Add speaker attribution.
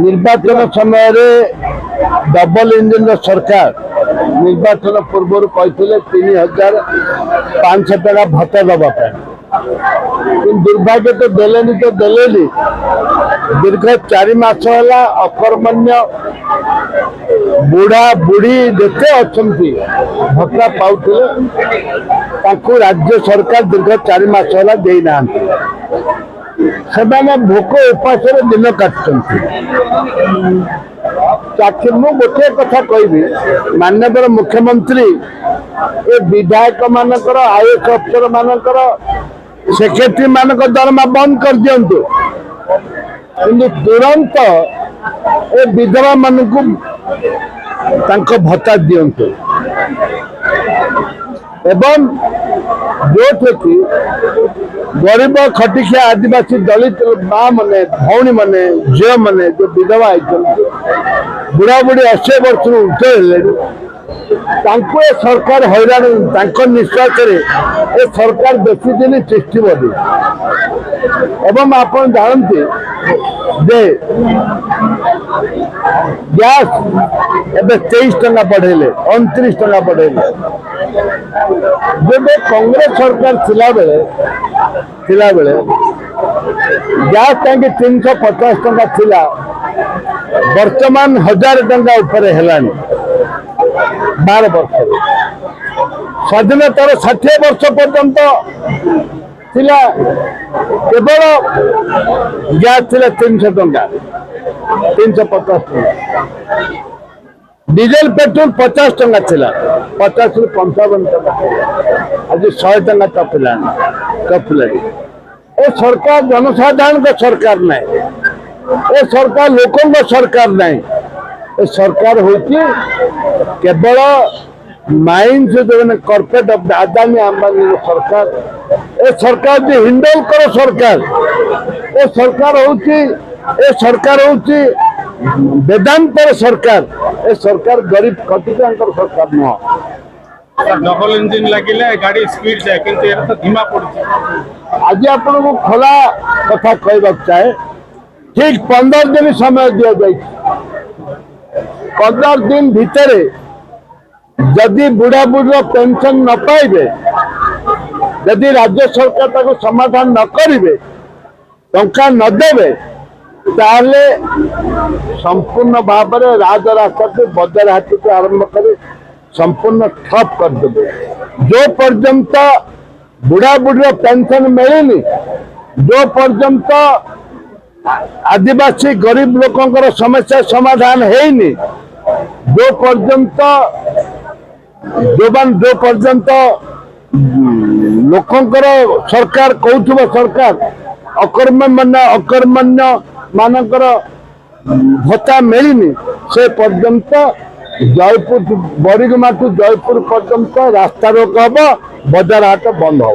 Speaker 1: निर्वाचन समय double engine सरकार निर्वाचन पूर्व कहते 3,500 टका भत्ता दवाई दुर्भाग्य तो देलेनी दीर्घ 4 मास है अकर्मण्य बुढ़ा बुढ़ी जिते अच्छा भत्ता पाते राज्य सरकार दीर्घ 4 मास है देना से भोक उपास दिन काटुं चाकरी मु गोटे कथा कहबी माननीय मुख्यमंत्री ए विधायक मानकर आईएएस अफसर मानकर सेक्रेटरी मानक दरमा बंद कर दिंतु कि तुरंत ए विधवा मानकु भत्ता दिंतु एवं जो कि गरीब खटिखिया आदिवासी दलित माँ मैंने भौणी मैंने झील मैंने जो विधवा बुढ़ा बुढ़ी 80 वर्ष उठे सरकार हैरान निश्वास ए सरकार बेसी दिन सृष्टि बदी एवं आप जानते जे गैस एवं 23 टका बढ़ेले 29 टका बढ़ेले जब कांग्रेस सरकार थिला बेले गैस टंकी 350 टका थिला वर्तमान 1000 टका ऊपर हेलानी 12 वर्ष स्वाधीनतार 60 वर्ष पर्यंत थिला केवल गैस थिला 300 टका 350 टका डीजेल पेट्रोल 50 टका थिला 50 रु 55 टका आज 100 टका टपिला ए सरकार जनसाधारण का सरकार नहीं ए सरकार लोकों का सरकार नहीं ए सरकार होती केवल माइंड से जो कॉर्पोरेट अदानी अंबानी सरकार ए सरकार जो हिंडल करो सरकार ए सरकार होती वेदांतर सरकार ए सरकार गरीब खटिका सरकार नुह
Speaker 2: डबल इंजिन लगे गाड़ी स्पीड जाए कि धीमा पड़ी
Speaker 1: आज आपन को खोला कथा कहवा चाहे ठीक 15 दिन समय दिया जाए 15 दिन भितर जदि बुढ़ा बुढ़ा पेंशन न पाइबे जदि राज्य सरकार ताको समाधान न करिवे टंका न देवे ताले संपूर्ण भाव में राजरास्ता बजार हाट को आरंभ कर संपूर्ण ठप कर देवे जो पर्यंत बुढ़ा बुढ़ा पेंशन मिलनी जो पर्यंत आदिवासी गरीब लोकों समस्या समाधान है जो पर्यंत जो पर्यंत लोकंकर सरकार कहूथुबा सरकार अकर्मण्य मानकर भत्ता मिलनी से पर्यंत जयपुर बरिगमा टू जयपुर पर्यंत रास्ता रोक हम बजार हाट बंद हो।